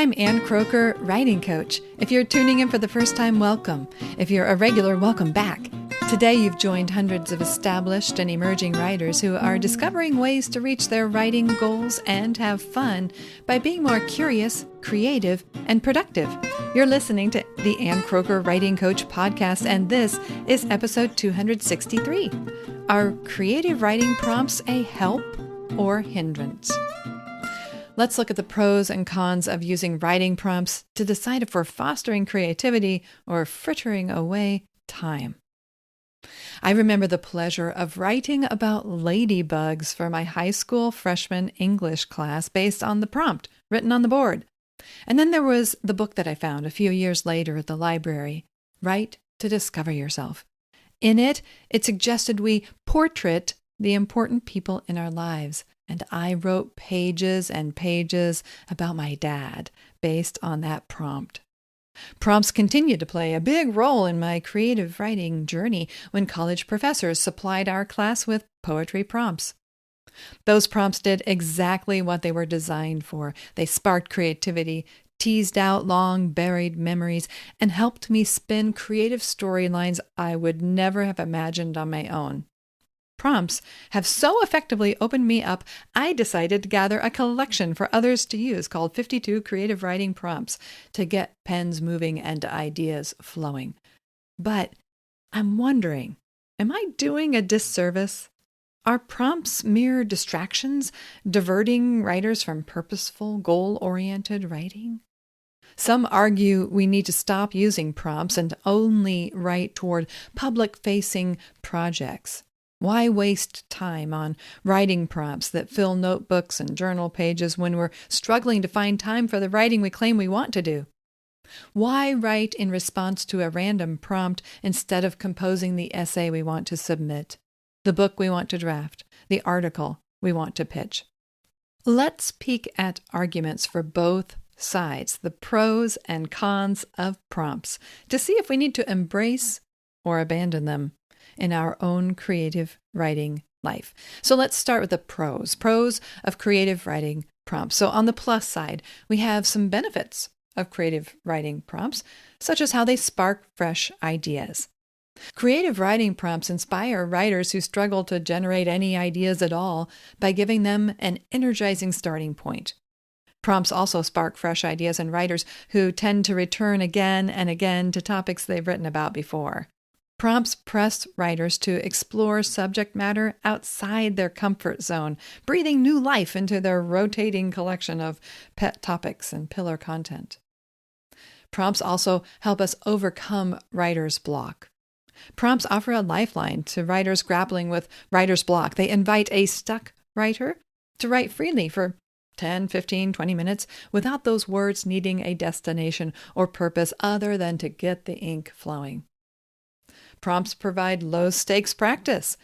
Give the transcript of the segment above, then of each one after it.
I'm Ann Croker, writing coach. If you're tuning in for the first time, welcome. If you're a regular, welcome back. Today you've joined hundreds of established and emerging writers who are discovering ways to reach their writing goals and have fun by being more curious, creative, and productive. You're listening to the Ann Croker Writing Coach podcast, and this is episode 263. Are creative writing prompts a help or hindrance? Let's look at the pros and cons of using writing prompts to decide if we're fostering creativity or frittering away time. I remember the pleasure of writing about ladybugs for my high school freshman English class based on the prompt written on the board. And then there was the book that I found a few years later at the library, Write to Discover Yourself. In it suggested we portrait the important people in our lives. And I wrote pages and pages about my dad based on that prompt. Prompts continued to play a big role in my creative writing journey when college professors supplied our class with poetry prompts. Those prompts did exactly what they were designed for. They sparked creativity, teased out long-buried memories, and helped me spin creative storylines I would never have imagined on my own. Prompts have so effectively opened me up, I decided to gather a collection for others to use called 52 Creative Writing Prompts to get pens moving and ideas flowing. But I'm wondering, am I doing a disservice? Are prompts mere distractions, diverting writers from purposeful, goal-oriented writing? Some argue we need to stop using prompts and only write toward public-facing projects. Why waste time on writing prompts that fill notebooks and journal pages when we're struggling to find time for the writing we claim we want to do? Why write in response to a random prompt instead of composing the essay we want to submit, the book we want to draft, the article we want to pitch? Let's peek at arguments for both sides, the pros and cons of prompts, to see if we need to embrace or abandon them in our own creative writing life. So let's start with the pros of creative writing prompts. So on the plus side, we have some benefits of creative writing prompts, such as how they spark fresh ideas. Creative writing prompts inspire writers who struggle to generate any ideas at all by giving them an energizing starting point. Prompts also spark fresh ideas in writers who tend to return again and again to topics they've written about before. Prompts press writers to explore subject matter outside their comfort zone, breathing new life into their rotating collection of pet topics and pillar content. Prompts also help us overcome writer's block. Prompts offer a lifeline to writers grappling with writer's block. They invite a stuck writer to write freely for 10, 15, 20 minutes without those words needing a destination or purpose other than to get the ink flowing. Prompts provide low-stakes practice.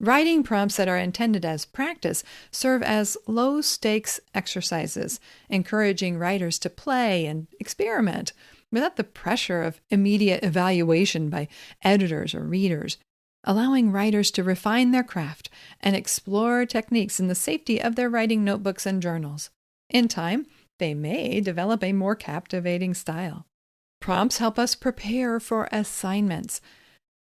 Writing prompts that are intended as practice serve as low-stakes exercises, encouraging writers to play and experiment without the pressure of immediate evaluation by editors or readers, allowing writers to refine their craft and explore techniques in the safety of their writing notebooks and journals. In time, they may develop a more captivating style. Prompts help us prepare for assignments.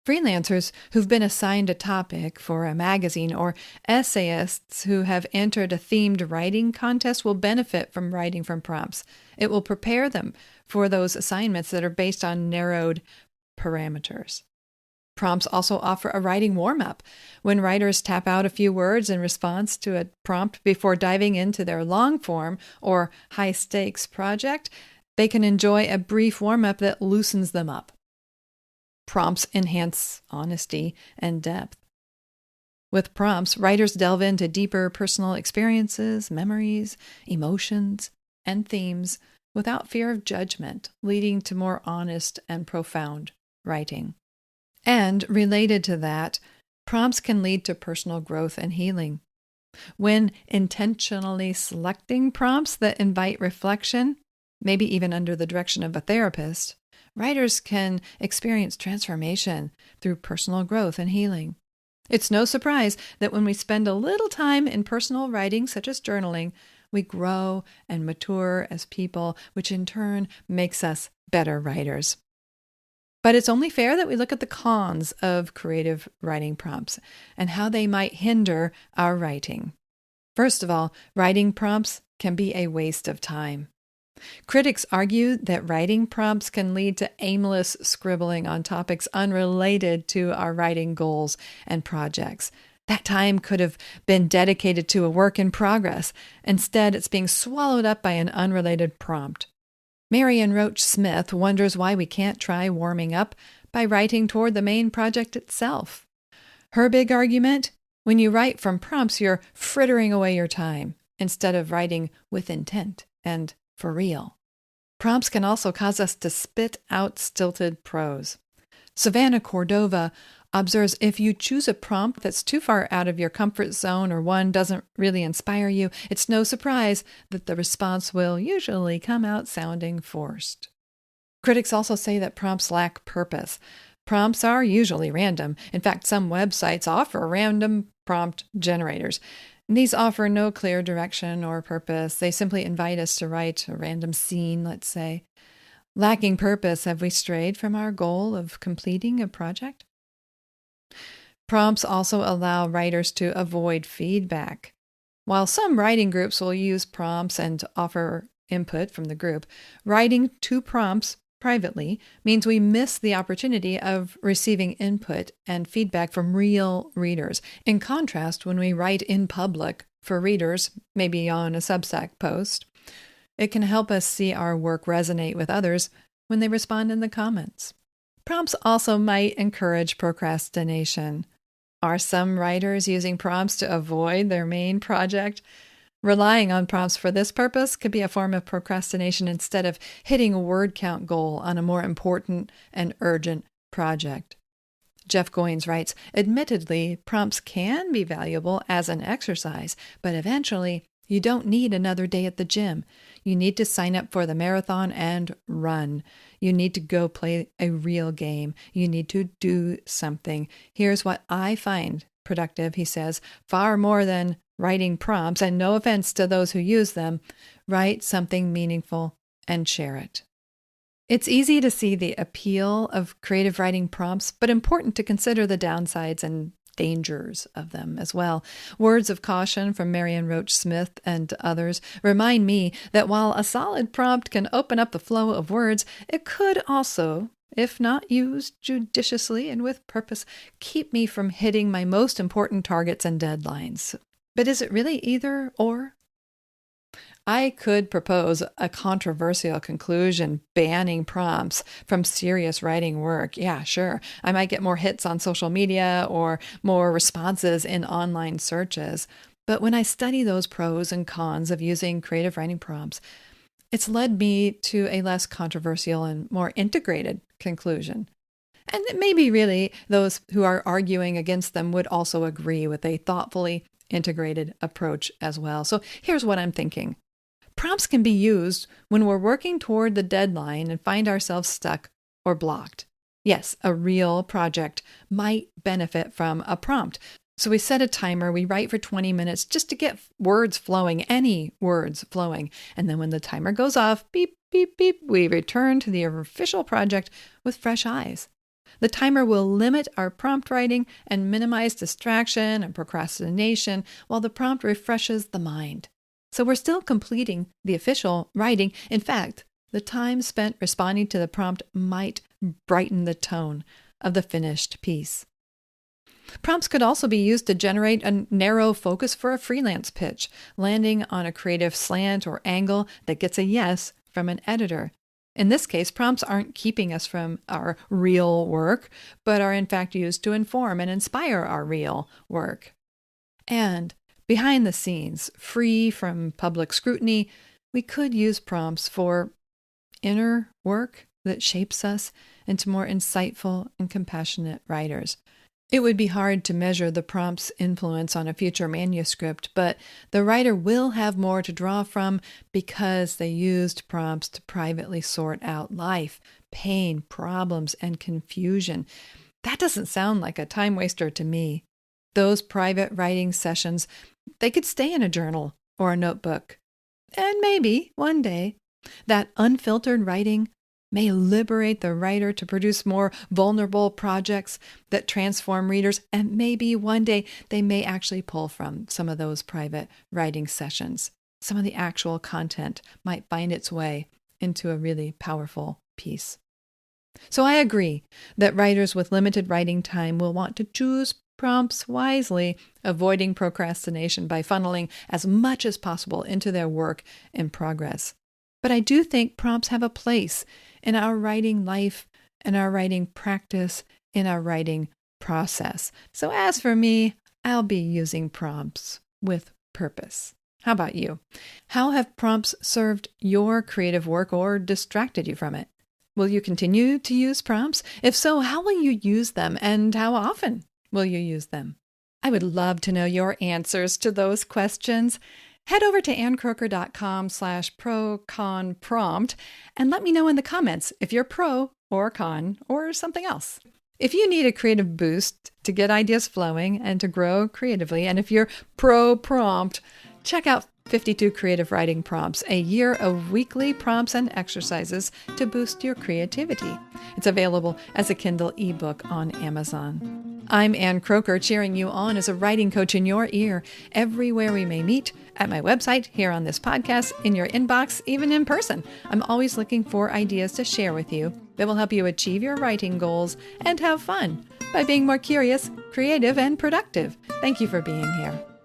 Freelancers who've been assigned a topic for a magazine or essayists who have entered a themed writing contest will benefit from writing from prompts. It will prepare them for those assignments that are based on narrowed parameters. Prompts also offer a writing warm-up. When writers tap out a few words in response to a prompt before diving into their long-form or high-stakes project, they can enjoy a brief warm-up that loosens them up. Prompts enhance honesty and depth. With prompts, writers delve into deeper personal experiences, memories, emotions, and themes without fear of judgment, leading to more honest and profound writing. And related to that, prompts can lead to personal growth and healing. When intentionally selecting prompts that invite reflection, maybe even under the direction of a therapist, writers can experience transformation through personal growth and healing. It's no surprise that when we spend a little time in personal writing, such as journaling, we grow and mature as people, which in turn makes us better writers. But it's only fair that we look at the cons of creative writing prompts and how they might hinder our writing. First of all, writing prompts can be a waste of time. Critics argue that writing prompts can lead to aimless scribbling on topics unrelated to our writing goals and projects. That time could have been dedicated to a work in progress. Instead, it's being swallowed up by an unrelated prompt. Marion Roach Smith wonders why we can't try warming up by writing toward the main project itself. Her big argument? When you write from prompts, you're frittering away your time instead of writing with intent and for real. Prompts can also cause us to spit out stilted prose. Savannah Cordova observes if you choose a prompt that's too far out of your comfort zone or one doesn't really inspire you, it's no surprise that the response will usually come out sounding forced. Critics also say that prompts lack purpose. Prompts are usually random. In fact, some websites offer random prompt generators. These offer no clear direction or purpose. They simply invite us to write a random scene, let's say. Lacking purpose, have we strayed from our goal of completing a project? Prompts also allow writers to avoid feedback. While some writing groups will use prompts and offer input from the group, writing to prompts privately means we miss the opportunity of receiving input and feedback from real readers. In contrast, when we write in public for readers, maybe on a Substack post, it can help us see our work resonate with others when they respond in the comments. Prompts also might encourage procrastination. Are some writers using prompts to avoid their main project? Relying on prompts for this purpose could be a form of procrastination instead of hitting a word count goal on a more important and urgent project. Jeff Goins writes, admittedly, prompts can be valuable as an exercise, but eventually you don't need another day at the gym. You need to sign up for the marathon and run. You need to go play a real game. You need to do something. Here's what I find productive, he says, far more than writing prompts, and no offense to those who use them, write something meaningful and share it. It's easy to see the appeal of creative writing prompts, but important to consider the downsides and dangers of them as well. Words of caution from Marion Roach Smith and others remind me that while a solid prompt can open up the flow of words, it could also, if not used judiciously and with purpose, keep me from hitting my most important targets and deadlines. But is it really either or? I could propose a controversial conclusion banning prompts from serious writing work. Yeah, sure. I might get more hits on social media or more responses in online searches. But when I study those pros and cons of using creative writing prompts, it's led me to a less controversial and more integrated conclusion. And maybe really those who are arguing against them would also agree with a thoughtfully integrated approach as well. So here's what I'm thinking. Prompts can be used when we're working toward the deadline and find ourselves stuck or blocked. Yes, a real project might benefit from a prompt. So we set a timer, we write for 20 minutes just to get words flowing, any words flowing. And then when the timer goes off, beep, beep, beep, we return to the official project with fresh eyes. The timer will limit our prompt writing and minimize distraction and procrastination while the prompt refreshes the mind. So we're still completing the official writing. In fact, the time spent responding to the prompt might brighten the tone of the finished piece. Prompts could also be used to generate a narrow focus for a freelance pitch, landing on a creative slant or angle that gets a yes from an editor. In this case, prompts aren't keeping us from our real work, but are in fact used to inform and inspire our real work. And behind the scenes, free from public scrutiny, we could use prompts for inner work that shapes us into more insightful and compassionate writers. It would be hard to measure the prompt's influence on a future manuscript, but the writer will have more to draw from because they used prompts to privately sort out life, pain, problems, and confusion. That doesn't sound like a time waster to me. Those private writing sessions, they could stay in a journal or a notebook. And maybe one day that unfiltered writing may liberate the writer to produce more vulnerable projects that transform readers. And maybe one day they may actually pull from some of those private writing sessions. Some of the actual content might find its way into a really powerful piece. So I agree that writers with limited writing time will want to choose prompts wisely, avoiding procrastination by funneling as much as possible into their work in progress. But I do think prompts have a place in our writing life, in our writing practice, in our writing process. So as for me, I'll be using prompts with purpose. How about you? How have prompts served your creative work or distracted you from it? Will you continue to use prompts? If so, how will you use them and how often will you use them? I would love to know your answers to those questions. Head over to anncroker.com/pro-con-prompt and let me know in the comments if you're pro or con or something else. If you need a creative boost to get ideas flowing and to grow creatively, and if you're pro-prompt, check out 52 Creative Writing Prompts, a year of weekly prompts and exercises to boost your creativity. It's available as a Kindle ebook on Amazon. I'm Ann Croker, cheering you on as a writing coach in your ear, everywhere we may meet, at my website, here on this podcast, in your inbox, even in person. I'm always looking for ideas to share with you that will help you achieve your writing goals and have fun by being more curious, creative, and productive. Thank you for being here.